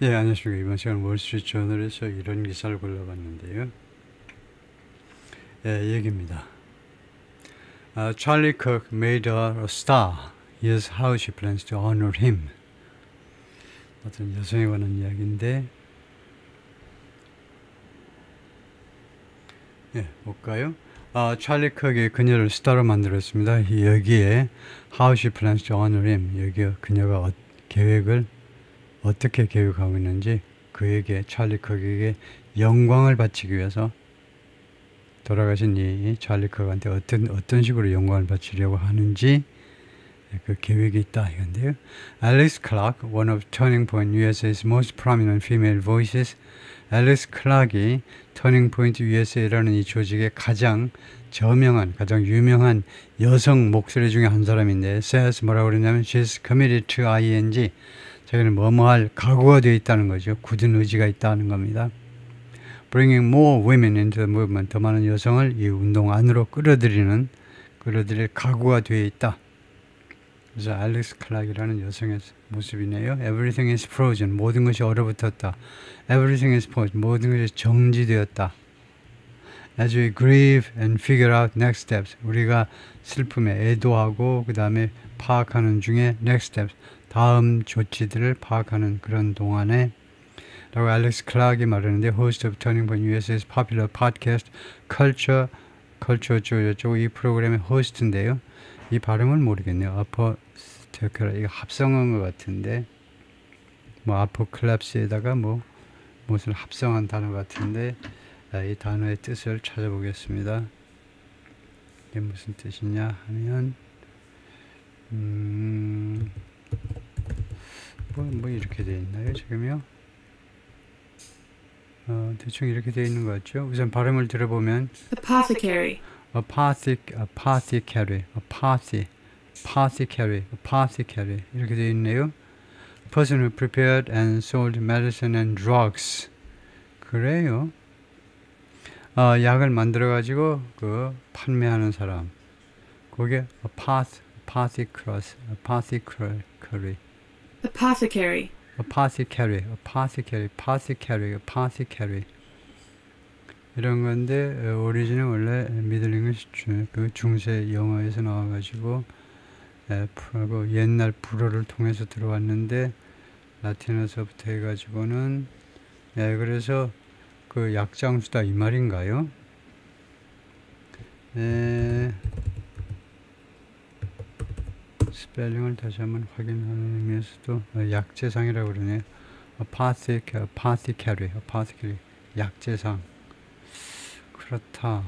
예, 안녕하십니까. 이번 시간 월스트리트 저널에서 이런 기사를 골라봤는데요. 예, 얘기입니다. Charlie Kirk made her a star. Here's how she plans to honor him. 어떤 여성에 관한 이야기인데, 예, 볼까요? 찰리 kirk이 그녀를 스타로 만들었습니다. 여기에 how she plans to honor him. 여기 그녀가 계획을 어떻게 계획하고 있는지 그에게 찰리 kirk에게 영광을 바치기 위해서 돌아가신 이 찰리 kirk한테 어떤 식으로 영광을 바치려고 하는지 그 계획이 있다 이건데요. Alice Clark, one of Turning Point USA's most prominent female voices. 앨리스 클락이 터닝 포인트 USA라는 이 조직의 가장 저명한, 가장 유명한 여성 목소리 중에 한 사람인데, says 뭐라고 그러냐면, she's committed to ing. 자기는 뭐뭐할 각오가 되어 있다는 거죠. 굳은 의지가 있다는 겁니다. Bringing more women into the movement. 더 많은 여성을 이 운동 안으로 끌어들일 각오가 되어 있다. 그래서 앨리스 클락이라는 여성의 모습이네요. Everything is frozen. 모든 것이 얼어붙었다. Everything is frozen. 모든 것이 정지되었다. As we grieve and figure out next steps. 우리가 슬픔에 애도하고 그 다음에 파악하는 중에 next steps. 다음 조치들을 파악하는 그런 동안에 라고 앨리스 클락이 말하는데, host of Turning Point USA's popular podcast Culture 쪽 이 프로그램의 호스트인데요. 이 발음을 모르겠네요. 이거 합성한 것 같은데, 뭐 아포클랩스에다가 무엇을 합성한 단어 같은데, 이 단어의 뜻을 찾아보겠습니다. 이게 무슨 뜻이냐 하면, 뭐 이렇게 되어 있나요 지금요? 대충 이렇게 되어 있는 것 같죠? 우선 발음을 들어보면 apothecary, apothecary 이렇게 되어 있네요. Person who prepared and sold medicine and drugs. 그래요. 약을 만들어 가지고 그 판매하는 사람. 그게 apothecary 이런 건데, 오리진은 원래 미들 잉글리시 그 중세 영어에서 나와가지고 옛날 불어를 통해서 들어왔는데, 라틴어서부터 해가지고는 그래서 그 약장수다 이 말인가요? 스펠링을 다시 한번 확인하는 의미에서도 약재상이라고 그러네요. apothecary 약재상. 그렇다.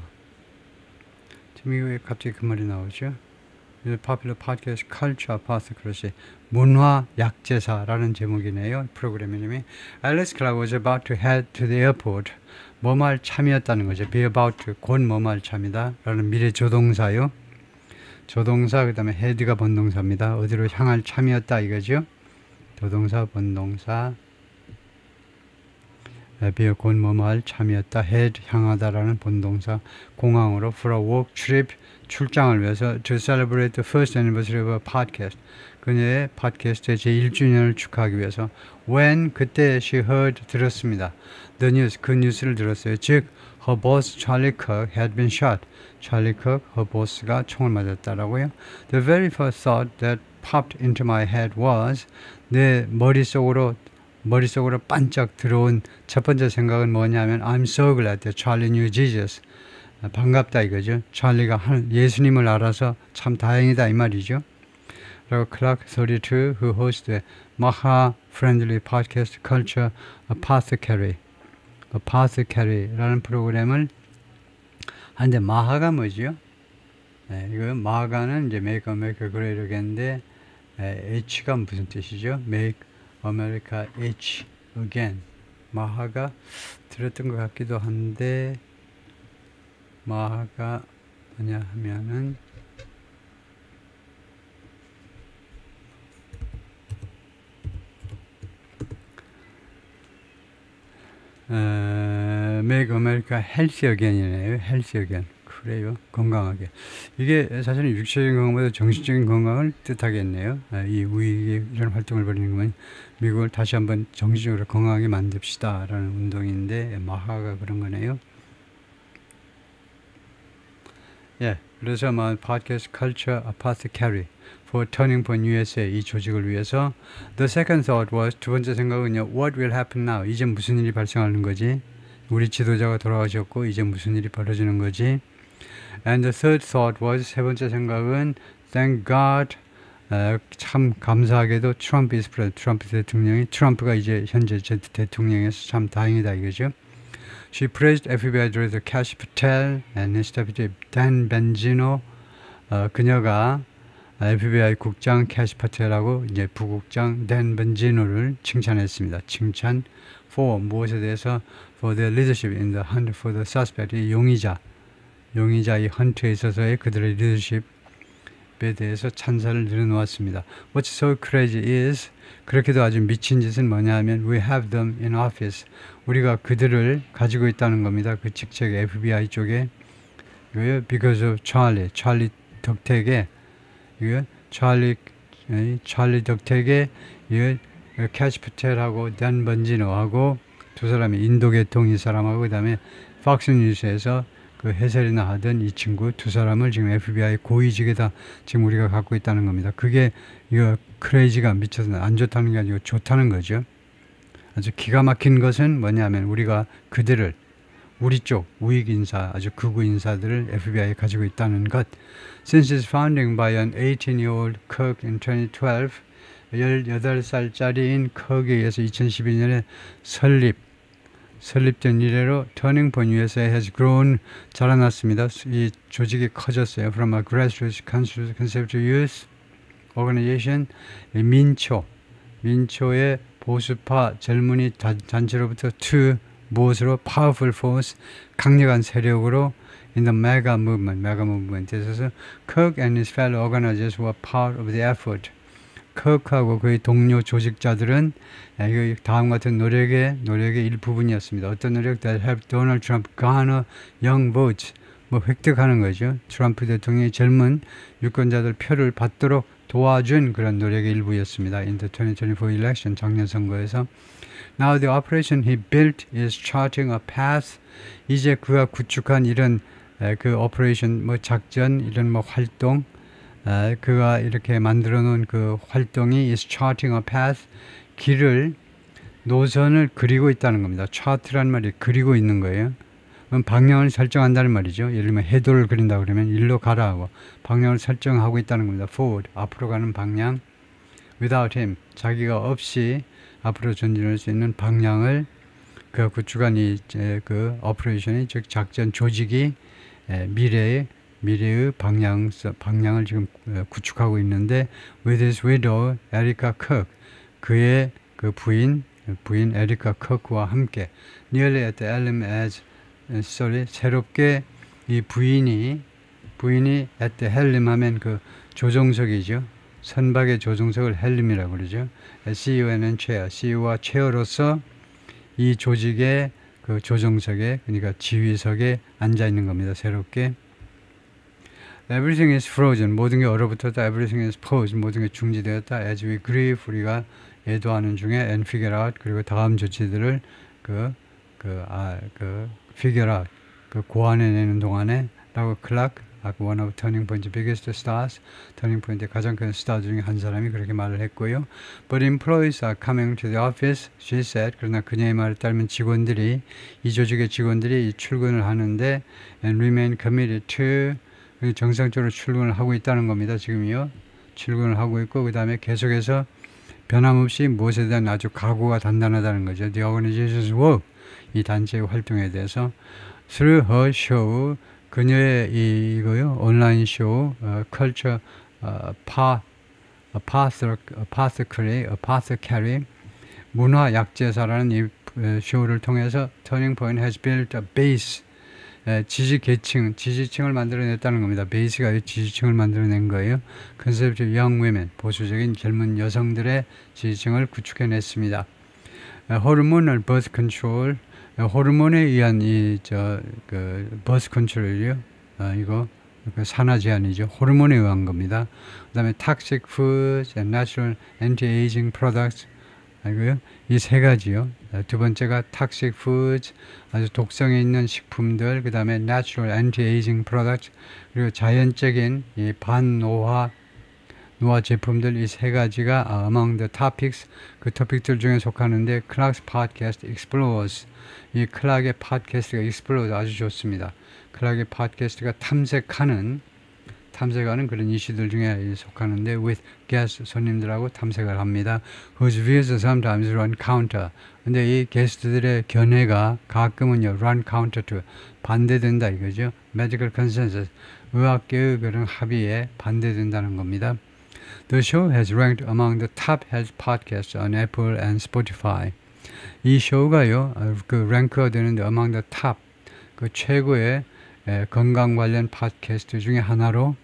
지금 이거 왜 갑자기 그 말이 나오죠? popular podcast culture apothecary, 문화 약재사라는 제목이네요. 프로그램 이름이. Alice Clark was about to head to the airport. 뭐뭐할 참이었다는 거죠. be about to, 곧 뭐뭐할 참이다 라는 미래 조동사요. 조동사 그 다음에 head가 본동사입니다. 어디로 향할 참이었다 이거죠. 조동사 본동사. be 곧 뭐뭐할 참이었다. head 향하다라는 본동사. 공항으로 for a work trip 출장을 위해서 to celebrate the first anniversary of a podcast. 그녀의 팟캐스트의 제1주년을 축하하기 위해서. when 그때 she heard 들었습니다. the news 그 뉴스를 들었어요. 즉 her boss Charlie Kirk had been shot. Charlie Kirk her boss가 총을 맞았다라고요. The very first thought that popped into my head was, 내 머릿속으로 반짝 들어온 첫 번째 생각은 뭐냐면 I'm so glad that Charlie knew Jesus. 반갑다 이거죠. 찰리가 예수님을 알아서 참 다행이다 이 말이죠. 그리고 클락 32 who hosts the Maha Friendly Podcast Culture Apothecary라는 프로그램을 하는데, 마하가 뭐죠? 이거 마하가는 이제 Make America Great Again인데, H가 무슨 뜻이죠? Make America H Again. 마하가 들었던 것 같기도 한데, 마하가 뭐냐 하면은 Make America Healthy Again이네요. Healthy Again. 그래요. 건강하게. 이게 사실은 육체적인 건강보다 정신적인 건강을 뜻하겠네요. 이 우익이 이런 활동을 벌이는 거면 미국을 다시 한번 정신적으로 건강하게 만듭시다 라는 운동인데 마하가 그런 거네요. 예, 그래서 팟캐스트 Culture Apothecary for Turning Point USA 이 조직을 위해서 The second thought was 두 번째 생각은요. What will happen now? 이제 무슨 일이 발생하는 거지? 우리 지도자가 돌아가셨고 이제 무슨 일이 벌어지는 거지? And the third thought was 세 번째 생각은 Thank God 참 감사하게도 트럼프 is president 트럼프 대통령이 트럼프가 이제 현재 대통령에서 참 다행이다 이거죠. She praised FBI Director Kash Patel and his deputy Dan Benzino. 그녀가 FBI 국장 캐시 파텔하고 이제 부국장 댄 벤지노를 칭찬했습니다. 칭찬 for 무엇에 대해서 for their leadership in the hunt for the suspect 이 용의자 이 헌트에 있어서의 그들의 리더십에 대해서 찬사를 내려놓았습니다. What's so crazy is 그렇게도 아주 미친 짓은 뭐냐 하면 we have them in office 우리가 그들을 가지고 있다는 겁니다. 그 직책에 FBI 쪽에 이거요 because of 찰리 덕택의 이거 찰리 덕택의 이거 캐시 파텔하고 댄 번지노하고 두 사람이 인도계통 이 사람하고 그 다음에 팍스뉴스에서 그 해설이나 하던 이 친구 두 사람을 지금 FBI 고위직에다 지금 우리가 갖고 있다는 겁니다. 그게 이거 크레이지가 미쳐서 안 좋다는 게 아니고 좋다는 거죠. 아주 기가 막힌 것은 뭐냐면 우리가 그들을 우리 쪽 우익 인사 아주 극우 인사들을 FBI에 가지고 있다는 것. Since its founding by an 18-year-old Kirk in 2012 18살짜리인 kirk에 의해서 2012년에 설립된 이래로 Turning Point USA has grown 자라났습니다. 이 조직이 커졌어요. From a grassroots conservative youth organization 민초의 보수파 젊은이 단체로부터 to 무엇으로 powerful force 강력한 세력으로 in the mega movement에 있어서 Kirk and his fellow organizers were part of the effort. 크크하고 그의 동료 조직자들은 다음 같은 노력의 일부분이었습니다. 어떤 노력? That helped Donald Trump garner young votes. 획득하는 거죠. 트럼프 대통령이 젊은 유권자들 표를 받도록 도와준 그런 노력의 일부였습니다. In the 2024 election 작년 선거에서 Now the operation he built is charting a path. 이제 그가 구축한 이런 그 operation 작전 이런 활동 그가 이렇게 만들어 놓은 그 활동이 is charting a path 노선을 그리고 있다는 겁니다. 차트란 말이 그리고 있는 거예요. 그럼 방향을 설정한다는 말이죠. 예를 들면 해도를 그린다 그러면 일로 가라 하고 방향을 설정하고 있다는 겁니다. forward 앞으로 가는 방향 without him 자기가 없이 앞으로 전진할 수 있는 방향을 그 구축한 그 오퍼레이션이 즉 작전 조직이 미래의 방향을 지금 구축하고 있는데 with his widow 에리카 크 그의 그 부인 에리카 크와 함께 nearly at the helm as 새롭게 이 부인이 at the helm 하면 그 조종석이죠. 선박의 조종석을 헬름이라고 그러죠. CEO는 CEO와 체어로서 이 조직의 그 조종석에 그러니까 지휘석에 앉아 있는 겁니다. 새롭게 Everything is frozen. 모든 게 얼어붙었다. Everything is paused. 모든 게 중지되었다. As we grieve. 우리가 애도하는 중에 and figure out. 그리고 다음 조치들을 figure out. 고안해내는 동안에 라고 클락 one of Turning Point's biggest stars. Turning Point의 가장 큰 스타 중에 한 사람이 그렇게 말을 했고요. But employees are coming to the office. She said. 그러나 그녀의 말을 따르면 이 조직의 직원들이 출근을 하는데 and remain committed to 정상적으로 출근을 하고 있다는 겁니다. 지금요. 출근을 하고 있고 그 다음에 계속해서 변함없이 무엇에 대한 아주 각오가 단단하다는 거죠. The organization's work. 이 단체의 활동에 대해서 through her show 그녀의 이거요. 온라인 쇼 Culture Apothecary 문화 약제사라는 이 쇼를 통해서 Turning Point has built a base 지지층을 만들어냈다는 겁니다. 베이스가 지지층을 만들어낸 거예요. Conservative young women, 보수적인 젊은 여성들의 지지층을 구축해냈습니다. 호르몬을 birth control, 호르몬에 의한 birth control이요. 이거 그 산화 제한이죠. 호르몬에 의한 겁니다. 그 다음에 toxic foods and natural anti-aging products. 알고요? 이 세 가지요. 두 번째가 toxic foods, 아주 독성이 있는 식품들. 그 다음에 natural anti-aging products. 그리고 자연적인 이 반노화 제품들. 이 세 가지가 among the topics, 그 토픽들 중에 속하는데 Clark's podcast explores. 이 클락의 팟캐스트가 explores 아주 좋습니다. 클락의 팟캐스트가 탐색하는 그런 이슈들 중에 속하는데 with guest 손님들하고 탐색을 합니다. Whose views sometimes run counter. 근데 이 게스트들의 견해가 가끔은요 run counter to 반대된다 이거죠. Medical consensus 의학계의 그런 합의에 반대된다는 겁니다. The show has ranked among the top health podcasts on Apple and Spotify. 이 쇼가요 그 랭크가 되는데 among the top 그 최고의 건강 관련 팟캐스트 중에 하나로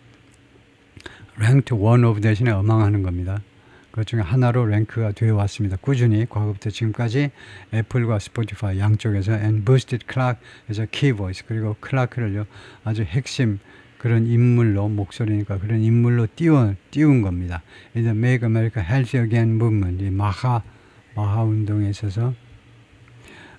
ranked one of 대신에 among하는 겁니다. 그 중에 하나로 랭크가 되어 왔습니다. 꾸준히 과거부터 지금까지 애플과 스포티파이 양쪽에서 and boosted Clark as a key voice. 그리고 클라크를요 아주 핵심 그런 인물로 목소리니까 그런 인물로 띄운 겁니다. In the Make America Healthy Again movement, 이 마하 운동에 있어서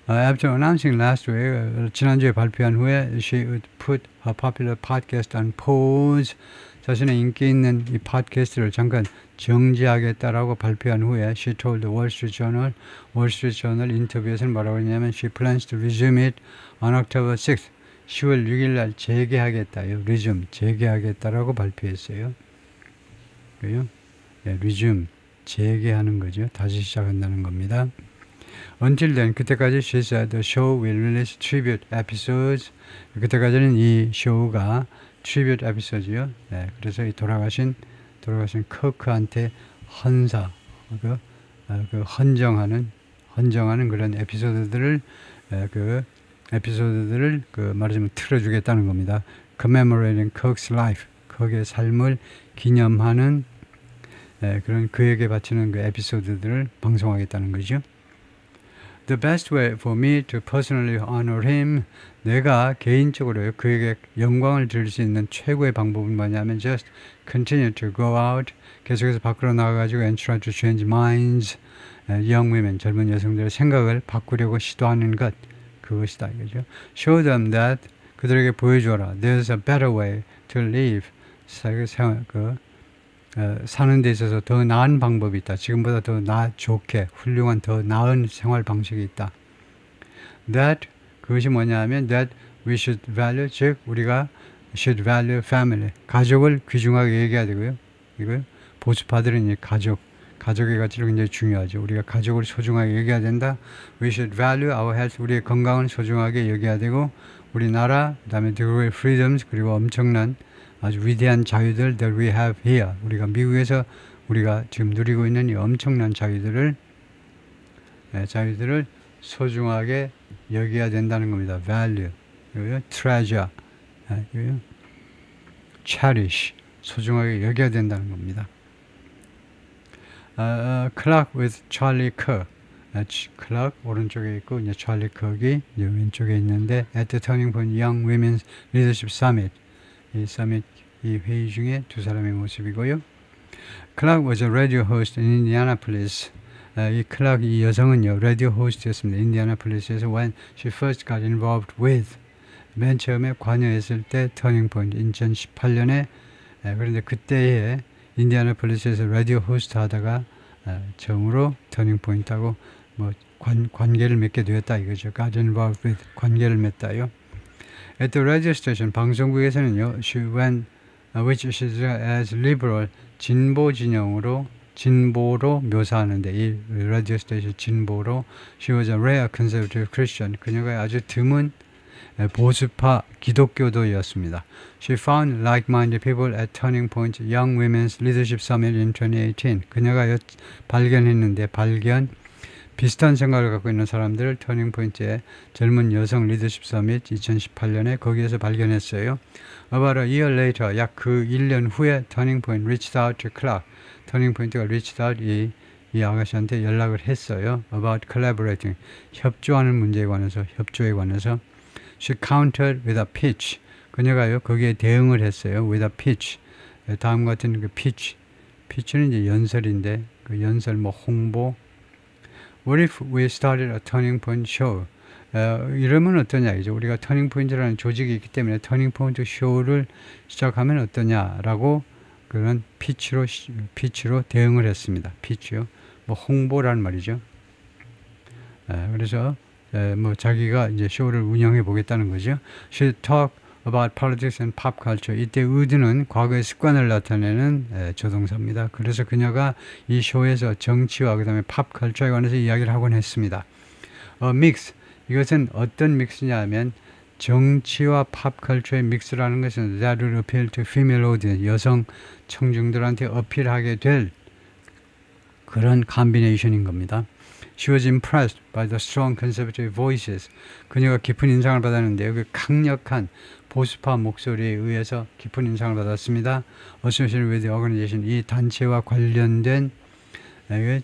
After announcing last week, 지난주에 발표한 후에 she would put her popular podcast on pause. 자신의 인기 있는 이 팟캐스트를 잠깐 정지하겠다라고 발표한 후에 she told the Wall Street Journal 인터뷰에서는 뭐라고 했냐면 she plans to resume it on October 6th. 10월 6일 날 재개하겠다요. resume, 재개하겠다라고 발표했어요. 그래요? 네, resume, 재개하는 거죠. 다시 시작한다는 겁니다. Until then, 그때까지 she said the show will release tribute episodes. 그때까지는 이 쇼가 tribute episode죠. 네, 그래서 이 돌아가신 커크한테 헌정하는 그런 에피소드들을 말하자면 틀어주겠다는 겁니다. Commemorating Kirk's life, 거기의 삶을 기념하는 그런 그에게 바치는 그 에피소드들을 방송하겠다는 거죠. The best way for me to personally honor him, 내가 개인적으로 그에게 영광을 드릴 수 있는 최고의 방법은 뭐냐면 just continue to go out, 계속해서 밖으로 나가가지고 and try to change minds, young women, 젊은 여성들의 생각을 바꾸려고 시도하는 것, 그것이다 이거죠. Show them that, 그들에게 보여줘라. There's a better way to live. 사는 데 있어서 더 나은 방법이 있다. 지금보다 더 좋게, 훌륭한, 더 나은 생활 방식이 있다. That, 그것이 뭐냐 하면 that we should value, 즉 우리가 should value family, 가족을 귀중하게 얘기해야 되고요. 이거 보수파들은 이 가족의 가치를 굉장히 중요하죠. 우리가 가족을 소중하게 여겨야 된다. We should value our health, 우리의 건강을 소중하게 여겨야 되고 우리나라, 그 다음에 the great freedoms, 그리고 엄청난 아주 위대한 자유들 that we have here. 우리가 미국에서 우리가 지금 누리고 있는 이 엄청난 자유들을 소중하게 여겨야 된다는 겁니다. value, treasure, cherish, 소중하게 여겨야 된다는 겁니다. Clark with Charlie Kirk. 클락 오른쪽에 있고 이제 찰리 kirk이 이제 왼쪽에 있는데 at the Turning Point Young Women's Leadership Summit. 이 회의 중에 두 사람의 모습이고요. Clark was a radio host in Indianapolis. 이 여성은요 라디오 호스트였습니다. 인디애나폴리스에서 when she first got involved with, 맨 처음에 관여했을 때 터닝 포인트 2018년에 그런데 그때에 인디애나폴리스에서 라디오 호스트 하다가 처음으로 터닝 포인트하고 뭐 관계를 맺게 되었다 이거죠. got involved with, 관계를 맺다요. At the radio station, 방송국에서는요, she went, which she as liberal, 진보 진영으로, 진보로 묘사하는데, 이 라디오 스테이션 진보로, she was a rare conservative Christian. 그녀가 아주 드문 보수파 기독교도였습니다. She found like-minded people at Turning Point Young Women's Leadership Summit in 2018. 그녀가 발견했는데, 비슷한 생각을 갖고 있는 사람들을 터닝 포인트의 젊은 여성 리더십 서밋 2018년에 거기에서 발견했어요. About a year later, 약 그 1년 후에 터닝 포인트 reached out to Clark. 터닝 포인트가 reached out 이 아가씨한테 연락을 했어요. About collaborating, 협조하는 문제에 관해서, 협조에 관해서. She countered with a pitch. 그녀가요 거기에 대응을 했어요. with a pitch. 다음 같은 그 pitch는 이제 연설인데 그 연설 뭐 홍보. What if we started a turning point show? 이러면 어떠냐 이죠. 우리가 터닝 포인트라는 조직이 있기 때문에 터닝 포인트 쇼를 시작하면 어떠냐라고 그런 피치로 대응을 했습니다. 피치요. 뭐 홍보란 말이죠. 그래서 뭐 자기가 이제 쇼를 운영해 보겠다는 거죠. She talked about politics and pop culture. 이때 would는 과거의 습관을 나타내는 조동사입니다. 그래서 그녀가 이 쇼에서 정치와 그 다음에 팝 컬처에 관해서 이야기를 하곤 했습니다. mix. 이것은 어떤 믹스냐 하면 정치와 팝 컬처의 믹스라는 것은 that will appeal to female audience. 여성 청중들한테 어필하게 될 그런 컨비네이션인 겁니다. She was impressed by the strong conservative voices. 그녀가 깊은 인상을 받았는데요. 그 강력한 보수파 목소리에 의해서 깊은 인상을 받았습니다. Associated with the organization. 이 단체와 관련된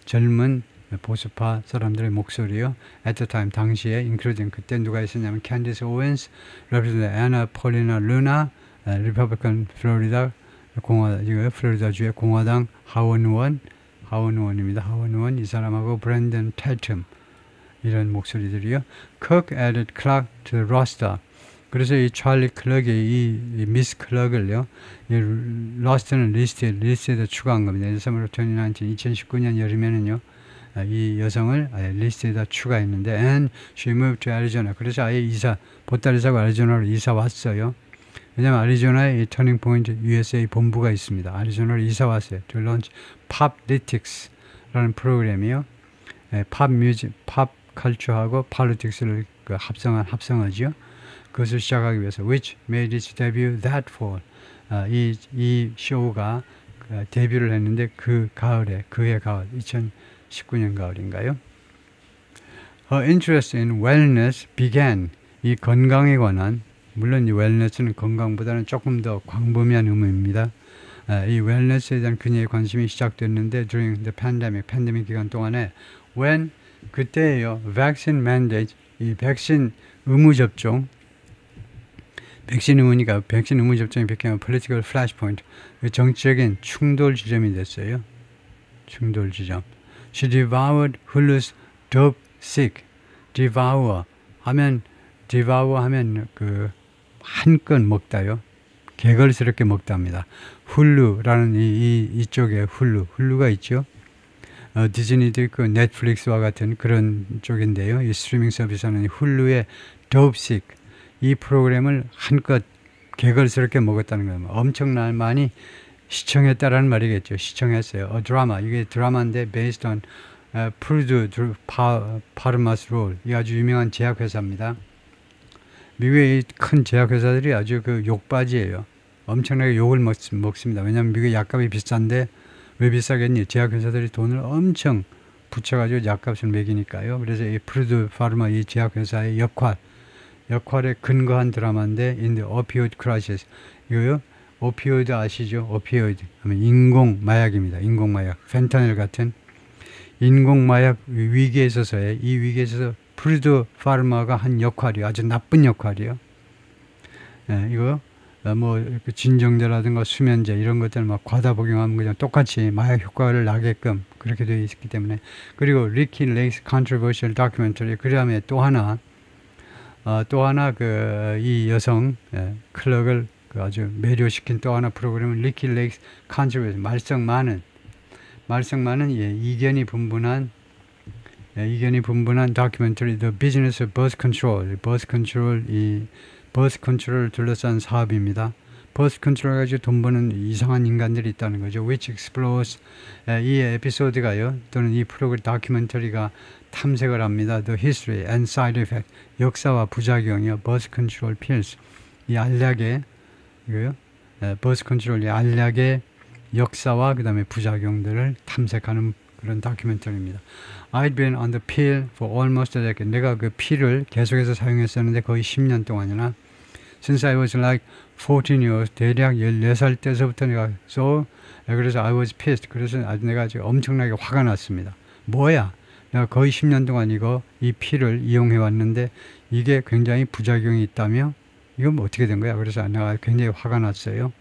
젊은 보수파 사람들의 목소리요. At the time, 당시에 including 그때 누가 있었냐면 Candace Owens, Representative Anna Paulina Luna, Republican Florida 플로리다주의 공화당 하원 의원입니다. 하원 의원 이 사람하고 브랜든 태텀 이런 목소리들이요. Cook added Clark to the roster. 그래서 이 찰리 클럭이 이 미스 클럭을요. 이 로스트는 리스트에다 추가한 겁니다. December 29, 2019년 여름에는요. 이 여성을 아예 리스트에다 추가했는데 and she moved to Arizona. 그래서 아예 보따리 사고 애리조나로 이사 왔어요. 왜냐하면 애리조나에 이 터닝 포인트 USA 본부가 있습니다. 애리조나로 이사 왔어요. To launch Poplytics라는 프로그램이요. 팝 컬처하고 politics를 그 합성하죠. 그것을 시작하기 위해서 which made its debut that fall. 이 쇼가 데뷔를 했는데 그해 가을 2019년 가을인가요? Her interest in wellness began. 이 건강에 관한 물론 이 웰네스는 건강보다는 조금 더 광범위한 의미입니다. 이 웰네스에 대한 그녀의 관심이 시작됐는데 during the 팬데믹 기간 동안에 when 그때예요. vaccine mandate 이 백신 의무 접종이 became a political flashpoint. 정치적인 충돌 지점이 됐어요. 충돌 지점. She devoured Hulu's Dope Sick. devour 하면 그 한껏 먹다요. 개걸스럽게 먹답니다. 훌루라는 이쪽에 훌루가 있죠. 디즈니도 있고 넷플릭스와 같은 그런 쪽인데요. 이 스트리밍 서비스는 훌루의 Dope Sick 이 프로그램을 한껏 개걸스럽게 먹었다는 겁니다. 엄청난 많이 시청했다라는 말이겠죠. 시청했어요. 드라마 이게 드라마인데 based on Purdue Pharma's 이 아주 유명한 제약회사입니다. 미국의 큰 제약회사들이 아주 그 욕바지예요. 엄청나게 욕을 먹습니다. 왜냐하면 미국의 약값이 비싼데 왜 비싸겠니? 제약회사들이 돈을 엄청 붙여가지고 약값을 매기니까요. 그래서 이 프루드 파르마 이 제약회사의 역할에 근거한 드라마인데 in the opioid crisis 이거요. 오피오이드 아시죠? 오피오이드 하면 인공마약입니다. 인공마약 펜타닐 같은 인공마약 위기에 있어서의 이 위기에 있어서 프루드 파르마가 한 역할이 아주 나쁜 역할이요. 이거 뭐 진정제라든가 수면제 이런 것들 막 과다 복용하면 그냥 똑같이 마약 효과를 나게끔 그렇게 되어 있기 때문에 그리고 리키 레이스 컨트로버셜 다큐멘터리 그 다음에 또 하나 이 여성 클럭을 아주 매료시킨 또 하나 프로그램은 리키 레이스 컨트로버셜 말썽 많은 이견이 분분한 다큐멘터리 The Business of Birth Control 버스 컨트롤을 둘러싼 사업입니다. 버스 컨트롤 가지고 돈 버는 이상한 인간들이 있다는 거죠. Which explores 이 에피소드가요 또는 이 프로그램 다큐멘터리가 탐색을 합니다. The history and side effect 역사와 부작용이요. 버스 컨트롤 pills 이 알약의 이거요. 버스 컨트롤 이 알약의 역사와 그 다음에 부작용들을 탐색하는 그런 다큐멘터리입니다. I'd been on the pill for almost a decade. 내가 그 필을 계속해서 사용했었는데 거의 10년 동안이나 since I was like 14 years 대략 14살 때서부터 내가 그래서 I was pissed. 그래서 내가 아주 엄청나게 화가 났습니다. 뭐야? 내가 거의 10년 동안 이 필을 이용해 왔는데 이게 굉장히 부작용이 있다며 이건 뭐 어떻게 된 거야? 그래서 내가 굉장히 화가 났어요.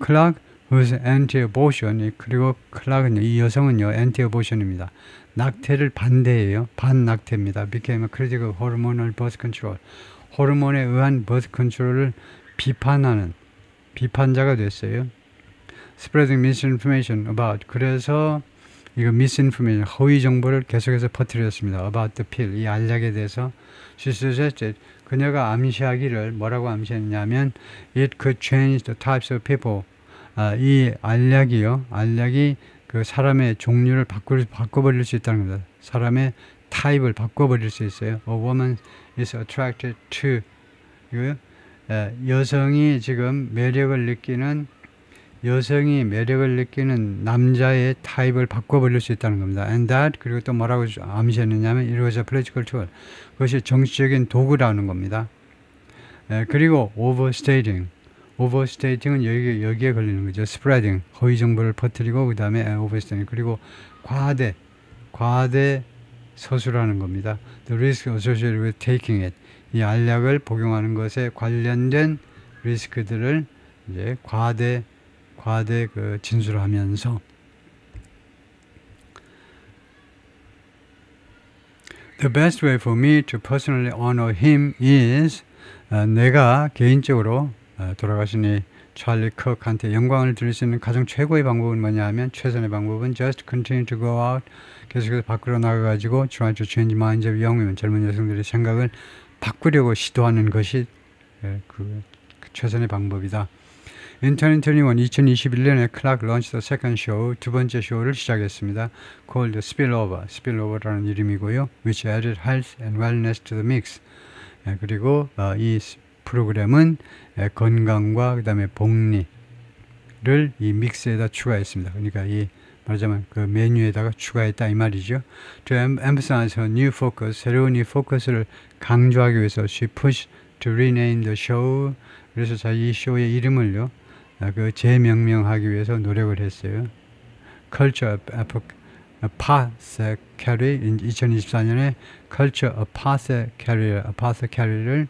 Clark who's anti-abortion, 그리고 클락은요, 이 여성은요, anti-abortion입니다. 낙태를 반대해요. 반낙태입니다. became a critic of hormonal birth control. 호르몬에 의한 birth control을 비판하는 비판자가 됐어요. spreading misinformation about, 그래서 이거 misinformation, 허위 정보를 계속해서 퍼뜨렸습니다. about the pill, 이 알약에 대해서. She suggested, 그녀가 암시하기를 뭐라고 암시했냐면 it could change the types of people. 이 알약이 그 사람의 종류를 바꿔버릴 수 있다는 겁니다. 사람의 타입을 바꿔버릴 수 있어요. A woman is attracted to, 여성이 매력을 느끼는 남자의 타입을 바꿔버릴 수 있다는 겁니다. And that, 그리고 또 뭐라고 암시했느냐면 it was a political tool. 그것이 정치적인 도구라는 겁니다. 그리고 overstating은 여기에 걸리는 거죠. spreading, 허위 정보를 퍼뜨리고, 그 다음에 overstating, 그리고 과대 서술하는 겁니다. The risk associated with taking it, 이 알약을 복용하는 것에 관련된 리스크들을 이제 과대 진술하면서 The best way for me to personally honor him is, 내가 개인적으로 돌아가신 이 찰리 컥한테 영광을 드릴 수 있는 가장 최고의 방법은 뭐냐 하면, 최선의 방법은 just continue to go out, 계속해서 밖으로 나가가지고 try to change minds of young women, 젊은 여성들의 생각을 바꾸려고 시도하는 것이 그 최선의 방법이다. In 2021년에 클락 launched the second show, 두 번째 쇼를 시작했습니다. called Spillover라는 이름이고요. which added health and wellness to the mix. 그리고 이 프로그램은 건강과 그 다음에 복리를 이 믹스에다 추가했습니다. 그러니까 이 말하자면 그 메뉴에다가 추가했다 이 말이죠. To emphasize her new focus, 새로운 이 포커스를 강조하기 위해서 she pushed to rename the show. 그래서 이 쇼의 이름을요, 그 재명명하기 위해서 노력을 했어요. Culture Apothecary, 2024년에 Culture Apothecary를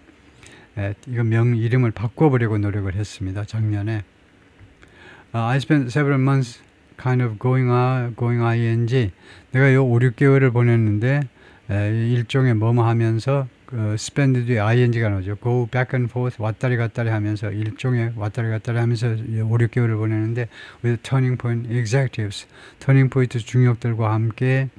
이거 이름을 바꿔보려고 노력을 했습니다. 작년에. I spent several months kind of going ing. 내가 요 5, 6개월을 보냈는데 일종의 뭐뭐 하면서 spend 뒤에 ing가 나오죠. go back and forth, 왔다리 갔다리 하면서, 일종의 왔다리 갔다리 하면서 5, 6개월을 보내는데 with turning point executives, 터닝 포인트 중역들과 함께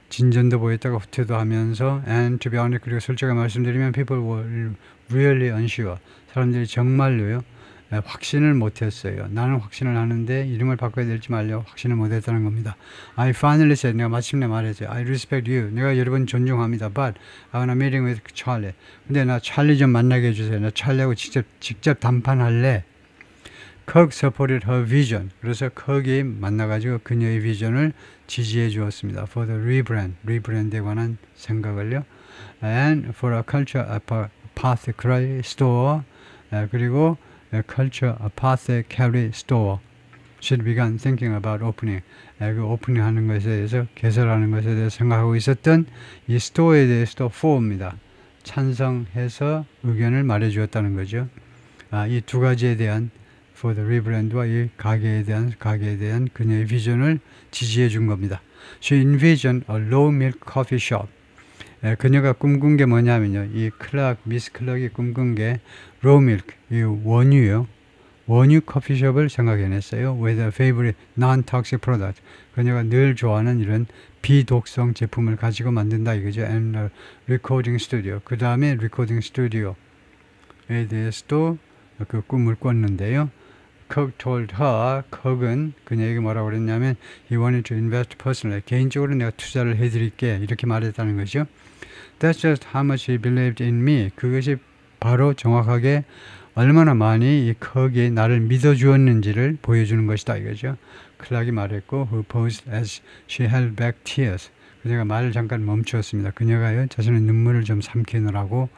진전도 보였다가 후퇴도 하면서, and to be honest, 그리고 솔직하게 말씀드리면 people were really unsure. 사람들이 정말로요, 확신을 못했어요. 나는 확신을 하는데 이름을 바꿔야 될지 말려 확신을 못했다는 겁니다. I finally said, 내가 마침내 말했어요. I respect you. 내가 여러분 존중합니다. But I want a meeting with Charlie. 근데 나 찰리 좀 만나게 해주세요. 나 찰리하고 직접 담판할래. Kirk supported her vision. 그래서 kirk이 만나가지고 그녀의 비전을 지지해 주었습니다. For the 리브랜드에 관한 생각을요. And for a culture apothecary store. 그리고 Culture Apothecary Store. She began thinking about opening. 그 오프닝하는 것에 대해서, 개설하는 것에 대해서 생각하고 있었던 이 스토어에 대해서도 for입니다. 찬성해서 의견을 말해주었다는 거죠. 이 두 가지에 대한 for the rebrand와 이 가게에 대한 그녀의 비전을 지지해 준 겁니다. She envisioned a low milk coffee shop. 그녀가 꿈꾼 게 뭐냐면요, 이 미스 클락이 꿈꾼 게 low milk, 이 원유 커피숍을 생각해냈어요. With a favorite non-toxic product. 그녀가 늘 좋아하는 이런 비독성 제품을 가지고 만든다 이거죠. And a recording studio. 그 다음에 recording studio에 대해서도 그 꿈을 꿨는데요. Kirk told her, Kirk은 그녀에게 뭐라고 그랬냐면 he wanted to invest personally. 개인적으로 내가 투자를 해드릴게 이렇게 말했다는 거죠. That's just how much he believed in me. 그것이 바로 정확하게 얼마나 많이 이 Kirk이 나를 믿어주었는지를 보여주는 것이다 이거죠. 클락이 말했고, who paused as she held back tears. 그녀가 말을 잠깐 멈추었습니다. 그녀가요, 자신의 눈물을 좀 삼키느라고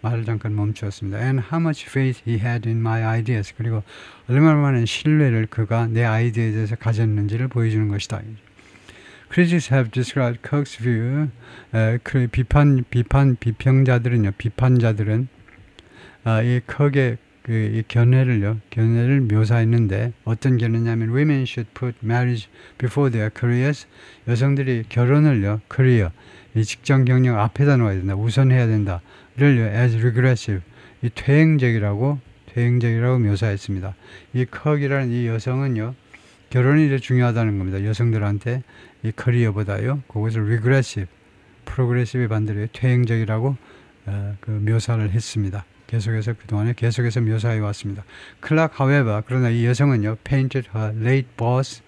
말을 잠깐 멈추었습니다. And how much faith he had in my ideas. 그리고 얼마나 많은 신뢰를 그가 내 아이디어에 대해서 가졌는지를 보여주는 것이다. Critics have described Kirk's view. 그 비평자들은요, 비판자들은 이 컥의 이 견해를 묘사했는데 어떤 견해냐면 women should put marriage before their careers. 여성들이 결혼을요, career, 이 직장 경력 앞에다 놓아야 된다, 우선해야 된다를 as regressive, 이 퇴행적이라고 묘사했습니다. 이 컥이라는 이 여성은요, 결혼이 더 중요하다는 겁니다. 여성들한테 이 커리어보다요. 그것을 regressive, progressive의 반대로 퇴행적이라고 그 묘사를 했습니다. 그동안에 계속해서 묘사해 왔습니다. 클락, however, 그러나 이 여성은요, painted her late boss,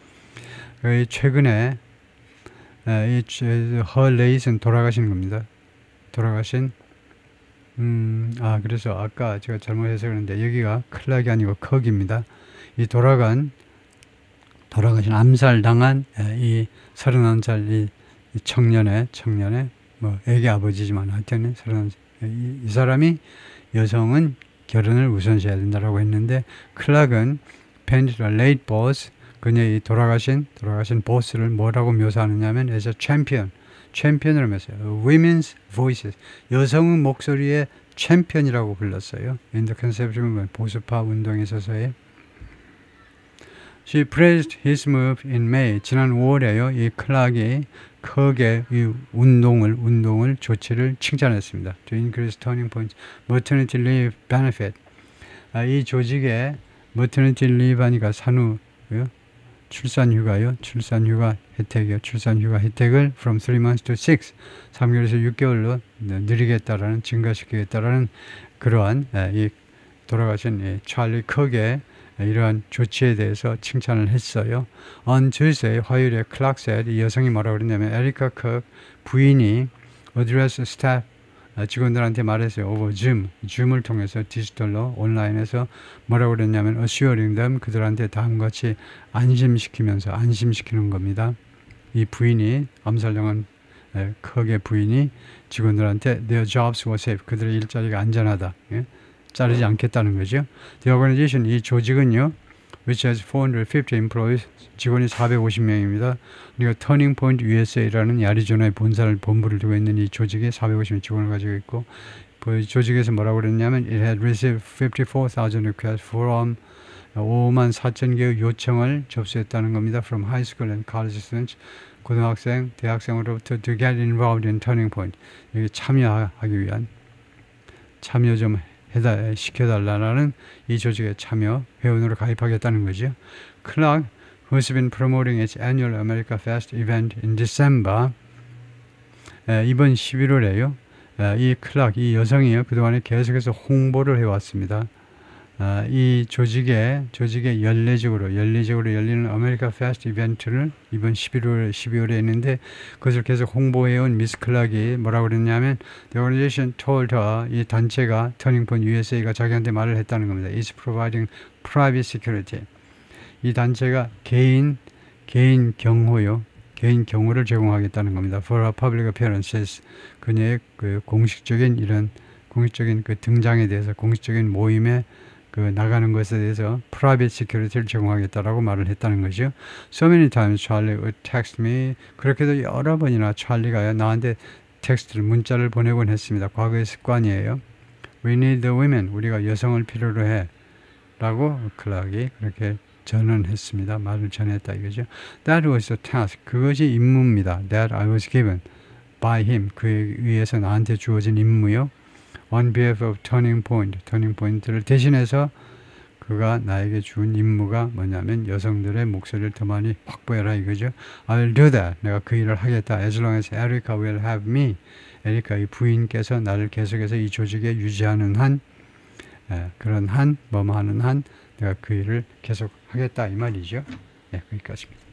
최근에 her late는 돌아가신 겁니다. 돌아가신, 그래서 아까 제가 잘못해서 그러는데 여기가 클락이 아니고 컥입니다. 이 돌아가신 암살당한 이 31살 이 청년의 뭐 애기 아버지지만 하여튼 이 사람이 여성은 결혼을 우선시해야 된다라고 했는데 클락은 painted a late boss, 그녀의 돌아가신 보스를 뭐라고 묘사하느냐면 as a champion으로 묘사해요. Women's voices, 여성의 목소리의 챔피언이라고 불렀어요. In the conservative movement, 보수파 운동에 있어서의. She praised his move in May. 지난 5월에요. 이 클락이 컥의 이 운동을 조치를 칭찬했습니다. To increase turning point, maternity leave benefit. 이 조직의 maternity leave 하니까 산후요, 출산휴가 혜택이요. 출산휴가 혜택을 from 3 months to 6, 3개월에서 6개월로 늘리겠다라는, 증가시키겠다라는 그러한 이 돌아가신 이 찰리 컥의 이러한 조치에 대해서 칭찬을 했어요. On Tuesday, 화요일에 클락 said, 이 여성이 뭐라고 그랬냐면 에리카 컥 부인이 address staff, 직원들한테 말했어요. over Zoom을 통해서 디지털로 온라인에서 뭐라고 그랬냐면 assuring them, 그들한테 다음같이 안심시키는 겁니다. 이 부인이 암살당한 컥의 부인이 직원들한테 their jobs were safe, 그들의 일자리가 안전하다, 자르지 않겠다는 거죠. The organization, 이 조직은요, which has 450 employees, 직원이 450명입니다. 그리고 Turning Point USA라는 애리조나의 본부를 두고 있는 이 조직에 450명 직원을 가지고 있고, 그 조직에서 뭐라고 그랬냐면 it had received 54,000 requests from 54,000개의 요청을 접수했다는 겁니다. From high school and college students, 고등학생, 대학생으로부터 to get involved in Turning Point, 여기 참여하기 위한, 참여 좀 시켜달라는 이 조직에 참여 회원으로 가입하겠다는 거죠. Clark, who's been promoting its annual America Fest event in December, 이번 11월에요. 이 클락, 이 여성이요, 그동안에 계속해서 홍보를 해왔습니다. 이 조직의 연례적으로 열리는 아메리카 페스트 이벤트를 이번 12월에 했는데, 그것을 계속 홍보해온 미스 클락이 뭐라고 그랬냐면 The organization told her, 이 단체가 Turning Point USA가 자기한테 말을 했다는 겁니다. It's providing private security. 이 단체가 개인 경호를 제공하겠다는 겁니다. For her public appearances, 그녀의 그 공식적인 그 등장에 대해서, 공식적인 모임에 그 나가는 것에 대해서 private security를 제공하겠다라고 말을 했다는 거죠. So many times Charlie would text me. 그렇게도 여러 번이나 찰리가 나한테 문자를 보내곤 했습니다. 과거의 습관이에요. We need the women. 우리가 여성을 필요로 해. 라고 클락이 그렇게 전언했습니다. 말을 전했다 이거죠. That was the task. 그것이 임무입니다. That I was given by him. 그에 의해서 나한테 주어진 임무요. On behalf of Turning Point를 대신해서 그가 나에게 준 임무가 뭐냐면 여성들의 목소리를 더 많이 확보해라 이거죠. I'll do that. 내가 그 일을 하겠다. As long as Erica will have me. 에리카의 부인께서 나를 계속해서 이 조직에 유지하는 한, 그런 한, 뭐뭐 하는 한, 내가 그 일을 계속 하겠다 이 말이죠. 네, 거기까지입니다.